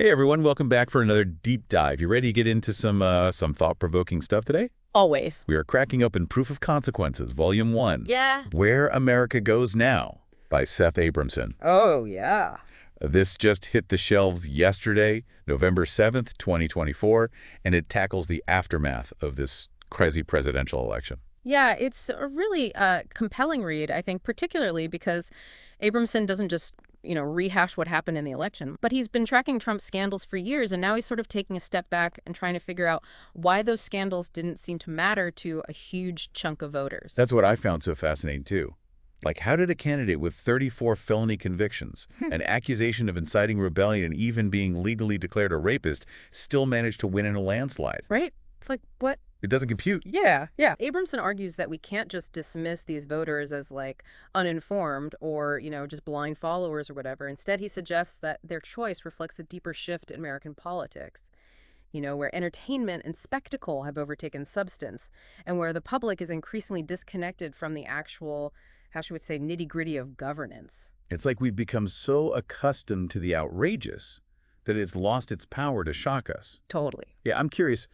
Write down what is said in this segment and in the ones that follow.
Hey everyone, welcome back for another deep dive. You ready to get into some thought-provoking stuff today? Always. We are cracking open Proof of Consequences, Volume 1. Yeah. Where America Goes Now by Seth Abramson. Oh, yeah. This just hit the shelves yesterday, November 7th, 2024, and it tackles the aftermath of this crazy presidential election. Yeah, it's a really compelling read, I think, particularly because Abramson doesn't just, rehash what happened in the election, but he's been tracking Trump's scandals for years, and now he's sort of taking a step back and trying to figure out why those scandals didn't seem to matter to a huge chunk of voters. That's what I found so fascinating, too. Like, how did a candidate with 34 felony convictions, an accusation of inciting rebellion, and even being legally declared a rapist still manage to win in a landslide? Right? It's like, what? It doesn't compute. Yeah. Abramson argues that we can't just dismiss these voters as, uninformed or, just blind followers or whatever. Instead, he suggests that their choice reflects a deeper shift in American politics, where entertainment and spectacle have overtaken substance, and where the public is increasingly disconnected from the actual, how should we say, nitty-gritty of governance. It's like we've become so accustomed to the outrageous that it's lost its power to shock us. Totally. Yeah, I'm curious,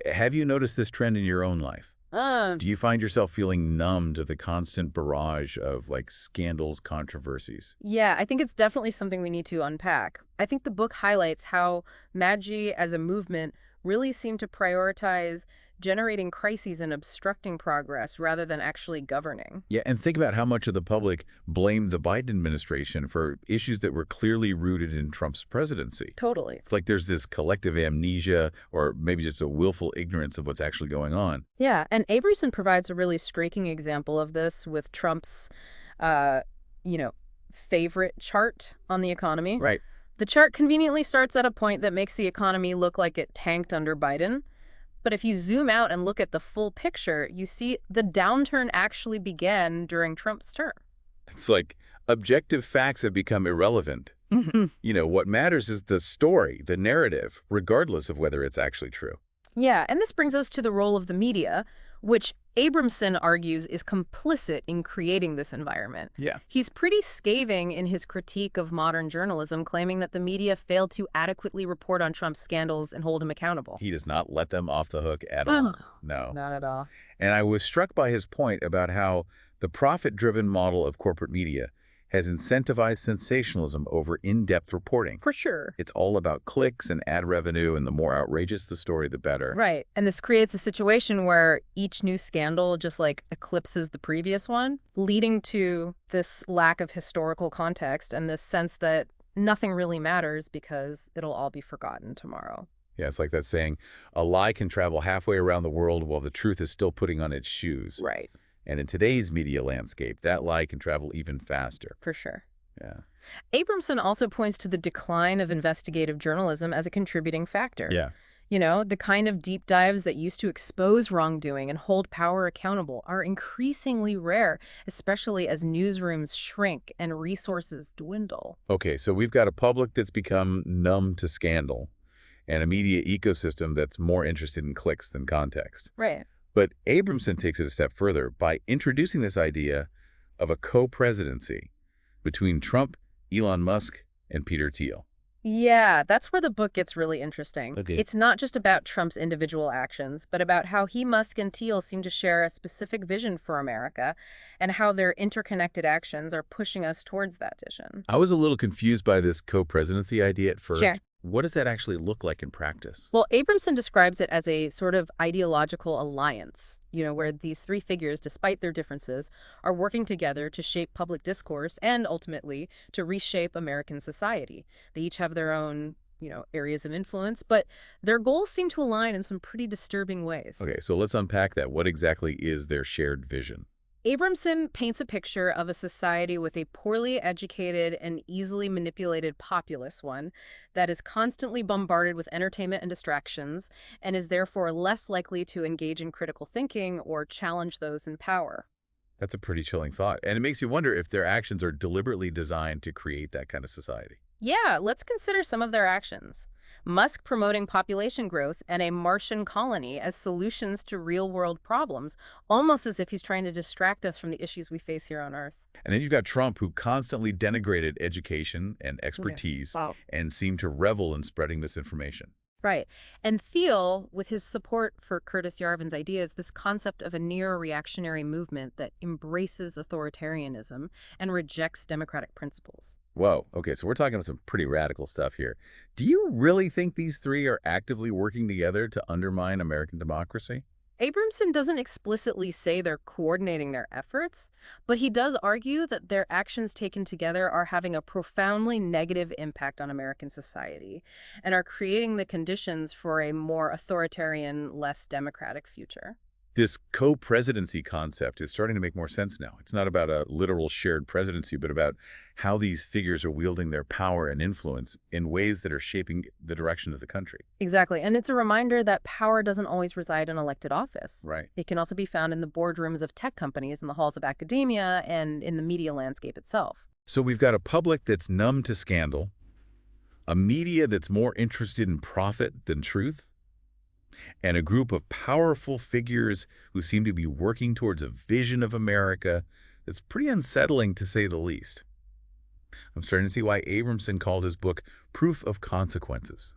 have you noticed this trend in your own life? Do you find yourself feeling numb to the constant barrage of, scandals, controversies? Yeah, I think it's definitely something we need to unpack. I think the book highlights how MAGI as a movement really seemed to prioritize generating crises and obstructing progress rather than actually governing. Yeah, and think about how much of the public blamed the Biden administration for issues that were clearly rooted in Trump's presidency. Totally. It's like there's this collective amnesia or maybe just a willful ignorance of what's actually going on. Yeah, and Abramson provides a really striking example of this with Trump's, uh, favorite chart on the economy. Right. The chart conveniently starts at a point that makes the economy look like it tanked under Biden. But if you zoom out and look at the full picture, you see the downturn actually began during Trump's term. It's like objective facts have become irrelevant. Mhm. What matters is the story, the narrative, regardless of whether it's actually true. Yeah, and this brings us to the role of the media, which Abramson argues is complicit in creating this environment. Yeah. He's pretty scathing in his critique of modern journalism, claiming that the media failed to adequately report on Trump's scandals and hold him accountable. He does not let them off the hook at all. No. Not at all. And I was struck by his point about how the profit-driven model of corporate media has incentivized sensationalism over in-depth reporting. For sure. It's all about clicks and ad revenue, and the more outrageous the story, the better. Right. And this creates a situation where each new scandal just eclipses the previous one, leading to this lack of historical context and this sense that nothing really matters because it'll all be forgotten tomorrow. Yeah, it's like that saying, a lie can travel halfway around the world while the truth is still putting on its shoes. Right. And in today's media landscape, that lie can travel even faster. For sure. Yeah. Abramson also points to the decline of investigative journalism as a contributing factor. Yeah. The kind of deep dives that used to expose wrongdoing and hold power accountable are increasingly rare, especially as newsrooms shrink and resources dwindle. Okay, so we've got a public that's become numb to scandal and a media ecosystem that's more interested in clicks than context. Right. But Abramson takes it a step further by introducing this idea of a co-presidency between Trump, Elon Musk, and Peter Thiel. Yeah, that's where the book gets really interesting. Okay. It's not just about Trump's individual actions, but about how he, Musk, and Thiel seem to share a specific vision for America and how their interconnected actions are pushing us towards that vision. I was a little confused by this co-presidency idea at first. Sure. What does that actually look like in practice? Well, Abramson describes it as a sort of ideological alliance, where these three figures, despite their differences, are working together to shape public discourse and ultimately to reshape American society. They each have their own, areas of influence, but their goals seem to align in some pretty disturbing ways. Okay, so let's unpack that. What exactly is their shared vision? Abramson paints a picture of a society with a poorly educated and easily manipulated populace, one that is constantly bombarded with entertainment and distractions and is therefore less likely to engage in critical thinking or challenge those in power. That's a pretty chilling thought. And it makes you wonder if their actions are deliberately designed to create that kind of society. Yeah, let's consider some of their actions. Musk promoting population growth and a Martian colony as solutions to real-world problems, almost as if he's trying to distract us from the issues we face here on Earth. And then you've got Trump, who constantly denigrated education and Yeah. expertise Wow. and seemed to revel in spreading misinformation. Right. And Thiel, with his support for Curtis Yarvin's ideas, this concept of a neo-reactionary movement that embraces authoritarianism and rejects democratic principles. Whoa, okay, so we're talking about some pretty radical stuff here. Do you really think these three are actively working together to undermine American democracy? Abramson doesn't explicitly say they're coordinating their efforts, but he does argue that their actions taken together are having a profoundly negative impact on American society and are creating the conditions for a more authoritarian, less democratic future. This co-presidency concept is starting to make more sense now. It's not about a literal shared presidency, but about how these figures are wielding their power and influence in ways that are shaping the direction of the country. Exactly. And it's a reminder that power doesn't always reside in elected office. Right. It can also be found in the boardrooms of tech companies, in the halls of academia, and in the media landscape itself. So we've got a public that's numb to scandal, a media that's more interested in profit than truth, and a group of powerful figures who seem to be working towards a vision of America that's pretty unsettling, to say the least. I'm starting to see why Abramson called his book Proof of Consequences.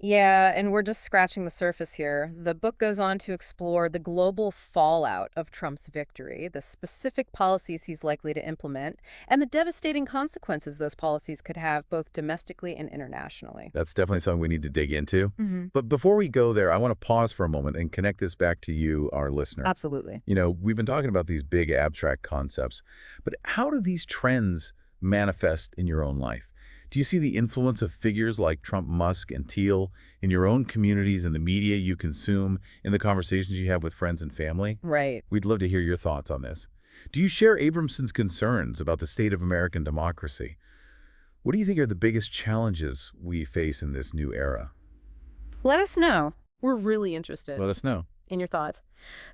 Yeah, and we're just scratching the surface here. The book goes on to explore the global fallout of Trump's victory, the specific policies he's likely to implement, and the devastating consequences those policies could have both domestically and internationally. That's definitely something we need to dig into. Hmm. But before we go there, I want to pause for a moment and connect this back to you, our listener. Absolutely. You know, we've been talking about these big abstract concepts, but how do these trends manifest in your own life? Do you see the influence of figures like Trump, Musk, and Thiel in your own communities and the media you consume, in the conversations you have with friends and family? Right. We'd love to hear your thoughts on this. Do you share Abramson's concerns about the state of American democracy? What do you think are the biggest challenges we face in this new era? Let us know. We're really interested Let us know. in your thoughts.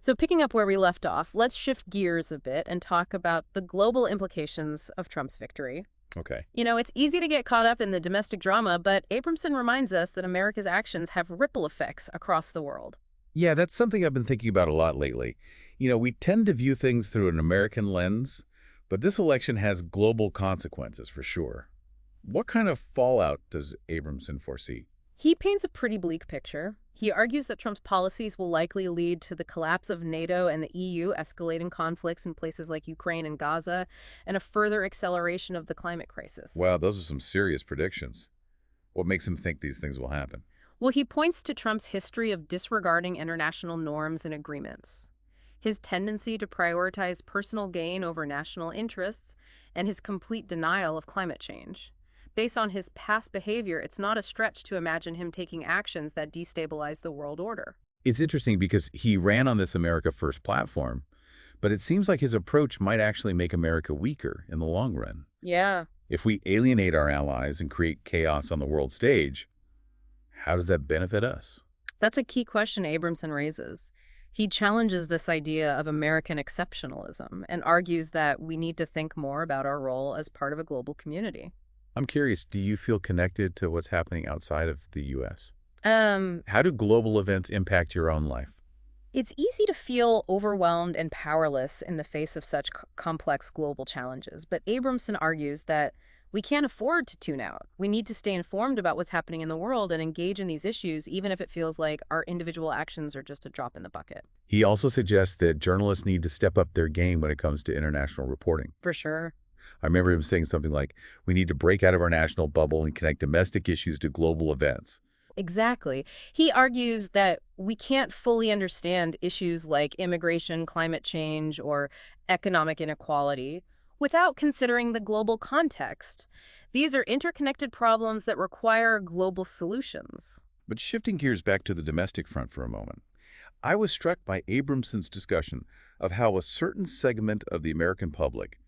So picking up where we left off, let's shift gears a bit and talk about the global implications of Trump's victory. Okay. You know, it's easy to get caught up in the domestic drama, but Abramson reminds us that America's actions have ripple effects across the world. Yeah, that's something I've been thinking about a lot lately. You know, we tend to view things through an American lens, but this election has global consequences for sure. What kind of fallout does Abramson foresee? He paints a pretty bleak picture. He argues that Trump's policies will likely lead to the collapse of NATO and the EU, escalating conflicts in places like Ukraine and Gaza, and a further acceleration of the climate crisis. Wow, those are some serious predictions. What makes him think these things will happen? Well, he points to Trump's history of disregarding international norms and agreements, his tendency to prioritize personal gain over national interests, and his complete denial of climate change. Based on his past behavior, it's not a stretch to imagine him taking actions that destabilize the world order. It's interesting because he ran on this America First platform, but it seems like his approach might actually make America weaker in the long run. Yeah. If we alienate our allies and create chaos on the world stage, how does that benefit us? That's a key question Abramson raises. He challenges this idea of American exceptionalism and argues that we need to think more about our role as part of a global community. I'm curious, do you feel connected to what's happening outside of the U.S.? Um, How do global events impact your own life? It's easy to feel overwhelmed and powerless in the face of such complex global challenges, but Abramson argues that we can't afford to tune out. We need to stay informed about what's happening in the world and engage in these issues, even if it feels like our individual actions are just a drop in the bucket. He also suggests that journalists need to step up their game when it comes to international reporting. For sure. I remember him saying something like, we need to break out of our national bubble and connect domestic issues to global events. Exactly. He argues that we can't fully understand issues like immigration, climate change, or economic inequality without considering the global context. These are interconnected problems that require global solutions. But shifting gears back to the domestic front for a moment, I was struck by Abramson's discussion of how a certain segment of the American public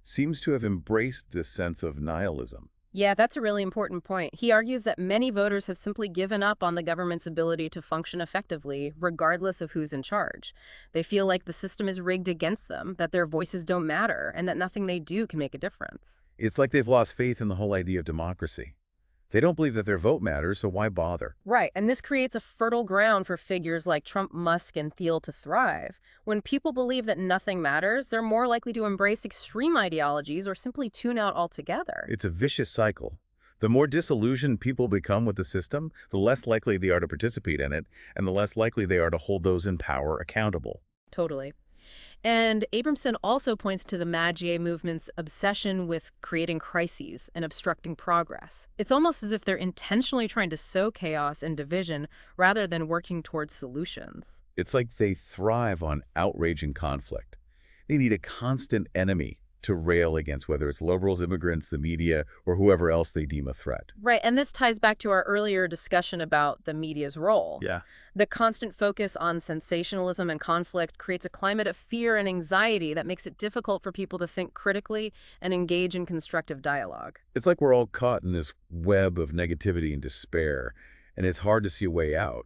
seems to have embraced this sense of nihilism. Yeah, that's a really important point. He argues that many voters have simply given up on the government's ability to function effectively, regardless of who's in charge. They feel like the system is rigged against them, that their voices don't matter, and that nothing they do can make a difference. It's like they've lost faith in the whole idea of democracy. They don't believe that their vote matters, so why bother? Right, and this creates a fertile ground for figures like Trump, Musk, and Thiel to thrive. When people believe that nothing matters, they're more likely to embrace extreme ideologies or simply tune out altogether. It's a vicious cycle. The more disillusioned people become with the system, the less likely they are to participate in it, and the less likely they are to hold those in power accountable. Totally. And Abramson also points to the Magie movement's obsession with creating crises and obstructing progress. It's almost as if they're intentionally trying to sow chaos and division rather than working towards solutions. It's like they thrive on outrage and conflict. They need a constant enemy to rail against, whether it's liberals, immigrants, the media, or whoever else they deem a threat. Right, and this ties back to our earlier discussion about the media's role. Yeah. The constant focus on sensationalism and conflict creates a climate of fear and anxiety that makes it difficult for people to think critically and engage in constructive dialogue. It's like we're all caught in this web of negativity and despair, and it's hard to see a way out.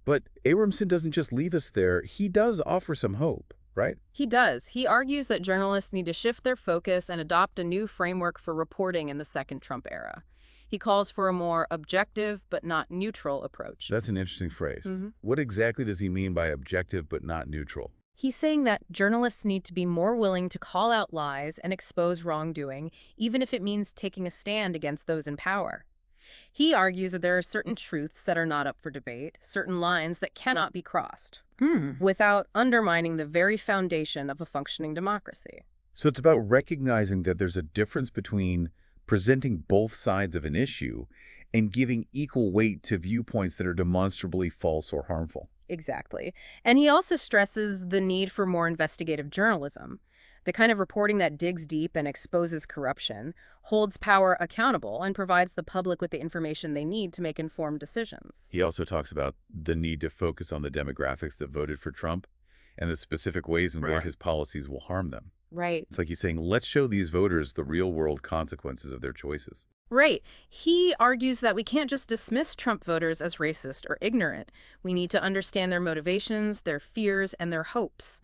But Abramson doesn't just leave us there. He does offer some hope, right? He does. He argues that journalists need to shift their focus and adopt a new framework for reporting in the second Trump era. He calls for a more objective but not neutral approach. That's an interesting phrase. What exactly does he mean by objective but not neutral? He's saying that journalists need to be more willing to call out lies and expose wrongdoing, even if it means taking a stand against those in power. He argues that there are certain truths that are not up for debate, certain lines that cannot be crossed, without undermining the very foundation of a functioning democracy. So it's about recognizing that there's a difference between presenting both sides of an issue and giving equal weight to viewpoints that are demonstrably false or harmful. Exactly. And he also stresses the need for more investigative journalism, the kind of reporting that digs deep and exposes corruption, holds power accountable, and provides the public with the information they need to make informed decisions. He also talks about the need to focus on the demographics that voted for Trump and the specific ways in where his policies will harm them. Right. It's like he's saying, let's show these voters the real-world consequences of their choices. Right. He argues that we can't just dismiss Trump voters as racist or ignorant. We need to understand their motivations, their fears, and their hopes.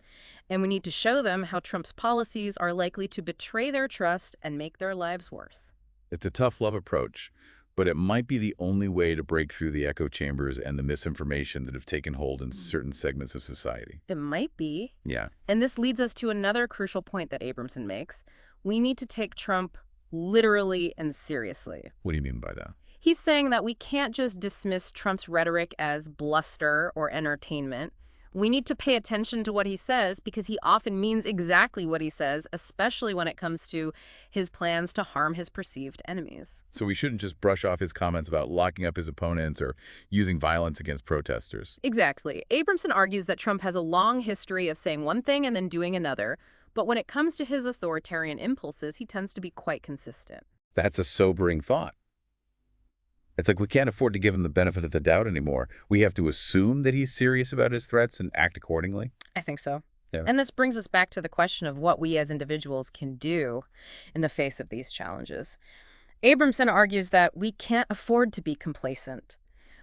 And we need to show them how Trump's policies are likely to betray their trust and make their lives worse. It's a tough love approach, but it might be the only way to break through the echo chambers and the misinformation that have taken hold in certain segments of society. It might be. Yeah. And this leads us to another crucial point that Abramson makes. We need to take Trump literally and seriously. What do you mean by that? He's saying that we can't just dismiss Trump's rhetoric as bluster or entertainment. We need to pay attention to what he says because he often means exactly what he says, especially when it comes to his plans to harm his perceived enemies. So we shouldn't just brush off his comments about locking up his opponents or using violence against protesters. Exactly. Abramson argues that Trump has a long history of saying one thing and then doing another, but when it comes to his authoritarian impulses, he tends to be quite consistent. That's a sobering thought. It's like we can't afford to give him the benefit of the doubt anymore. We have to assume that he's serious about his threats and act accordingly. I think so. Yeah. And this brings us back to the question of what we as individuals can do in the face of these challenges. Abramson argues that we can't afford to be complacent.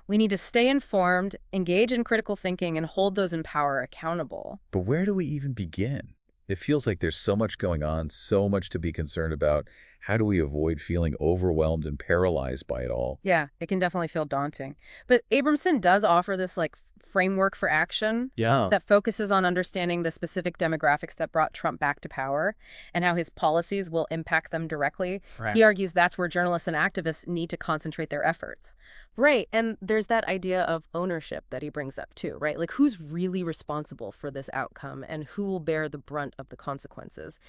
We need to stay informed, engage in critical thinking, and hold those in power accountable. But where do we even begin? It feels like there's so much going on, so much to be concerned about. How do we avoid feeling overwhelmed and paralyzed by it all? Yeah, it can definitely feel daunting. But Abramson does offer this framework for action that focuses on understanding the specific demographics that brought Trump back to power and how his policies will impact them directly. Right. He argues that's where journalists and activists need to concentrate their efforts. Right. And there's that idea of ownership that he brings up too, right? Like who's really responsible for this outcome and who will bear the brunt of the consequences.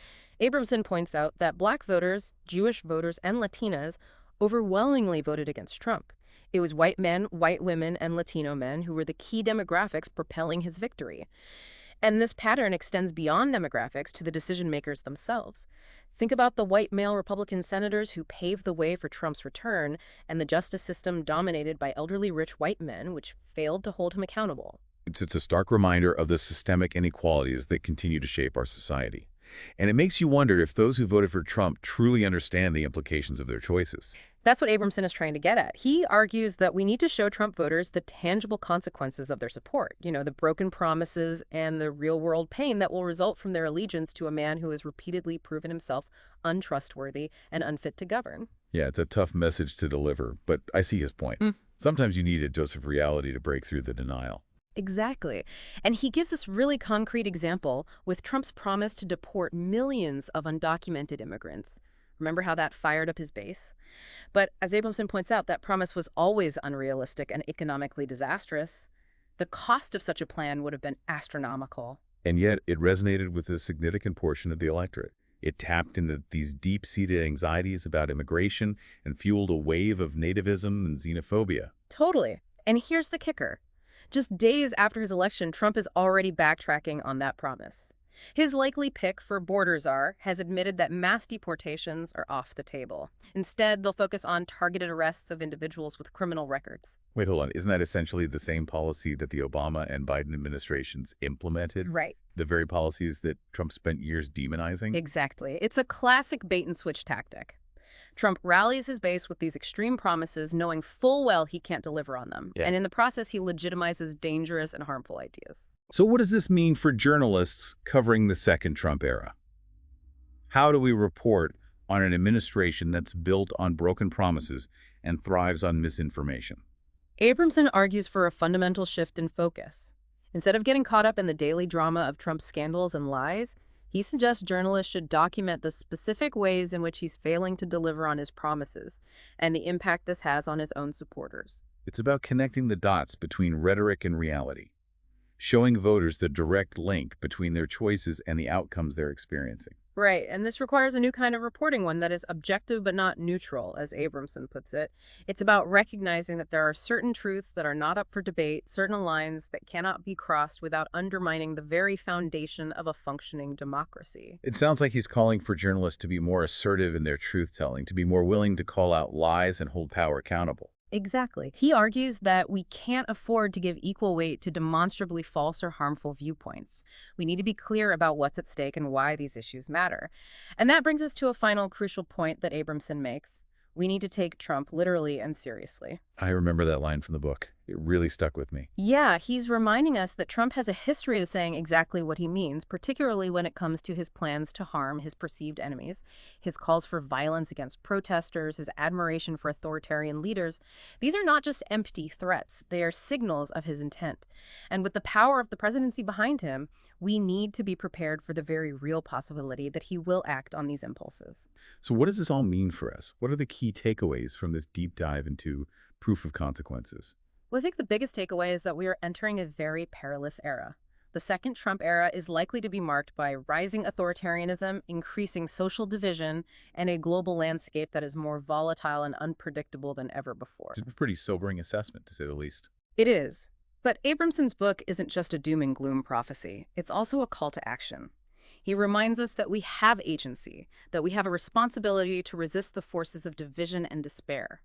Abramson points out that Black voters, Jewish voters, and Latinas overwhelmingly voted against Trump. It was white men, white women, and Latino men who were the key demographics propelling his victory. And this pattern extends beyond demographics to the decision-makers themselves. Think about the white male Republican senators who paved the way for Trump's return and the justice system dominated by elderly rich white men, which failed to hold him accountable. It's a stark reminder of the systemic inequalities that continue to shape our society. And it makes you wonder if those who voted for Trump truly understand the implications of their choices. That's what Abramson is trying to get at. He argues that we need to show Trump voters the tangible consequences of their support, the broken promises and the real-world pain that will result from their allegiance to a man who has repeatedly proven himself untrustworthy and unfit to govern. Yeah, it's a tough message to deliver, but I see his point. Mm, Sometimes you need a dose of reality to break through the denial. exactly. And he gives this really concrete example with Trump's promise to deport millions of undocumented immigrants. Remember how that fired up his base? But as Abramson points out, that promise was always unrealistic and economically disastrous. The cost of such a plan would have been astronomical. And yet, it resonated with a significant portion of the electorate. It tapped into these deep-seated anxieties about immigration and fueled a wave of nativism and xenophobia. Totally. And here's the kicker. Just days after his election, Trump is already backtracking on that promise. His likely pick for border czar has admitted that mass deportations are off the table. Instead, they'll focus on targeted arrests of individuals with criminal records. Wait, hold on. Isn't that essentially the same policy that the Obama and Biden administrations implemented? Right. The very policies that Trump spent years demonizing? Exactly. It's a classic bait-and-switch tactic. Trump rallies his base with these extreme promises, knowing full well he can't deliver on them. Yeah. And in the process, he legitimizes dangerous and harmful ideas. So what does this mean for journalists covering the second Trump era? How do we report on an administration that's built on broken promises and thrives on misinformation? Abramson argues for a fundamental shift in focus. Instead of getting caught up in the daily drama of Trump's scandals and lies, he suggests journalists should document the specific ways in which he's failing to deliver on his promises and the impact this has on his own supporters. It's about connecting the dots between rhetoric and reality, showing voters the direct link between their choices and the outcomes they're experiencing. Right, and this requires a new kind of reporting, one that is objective but not neutral, as Abramson puts it. It's about recognizing that there are certain truths that are not up for debate, certain lines that cannot be crossed without undermining the very foundation of a functioning democracy. It sounds like he's calling for journalists to be more assertive in their truth-telling, to be more willing to call out lies and hold power accountable. Exactly. He argues that we can't afford to give equal weight to demonstrably false or harmful viewpoints. We need to be clear about what's at stake and why these issues matter. And that brings us to a final crucial point that Abramson makes. We need to take Trump literally and seriously. I remember that line from the book. It really stuck with me. Yeah, he's reminding us that Trump has a history of saying exactly what he means, particularly when it comes to his plans to harm his perceived enemies, his calls for violence against protesters, his admiration for authoritarian leaders. These are not just empty threats, they are signals of his intent. And with the power of the presidency behind him, we need to be prepared for the very real possibility that he will act on these impulses. So what does this all mean for us? What are the key takeaways from this deep dive into proof of consequences? Well, I think the biggest takeaway is that we are entering a very perilous era. The second Trump era is likely to be marked by rising authoritarianism, increasing social division, and a global landscape that is more volatile and unpredictable than ever before. It's a pretty sobering assessment, to say the least. It is. But Abramson's book isn't just a doom and gloom prophecy. It's also a call to action. He reminds us that we have agency, that we have a responsibility to resist the forces of division and despair.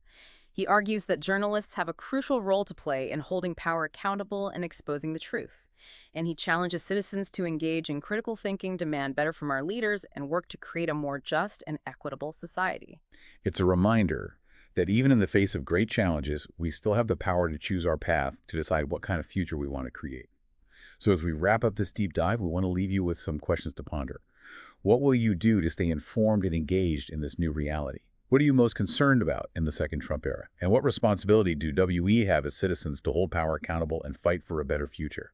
He argues that journalists have a crucial role to play in holding power accountable and exposing the truth. And he challenges citizens to engage in critical thinking, demand better from our leaders, and work to create a more just and equitable society. It's a reminder that even in the face of great challenges, we still have the power to choose our path, to decide what kind of future we want to create. So as we wrap up this deep dive, we want to leave you with some questions to ponder. What will you do to stay informed and engaged in this new reality? What are you most concerned about in the second Trump era? And what responsibility do WE have as citizens to hold power accountable and fight for a better future?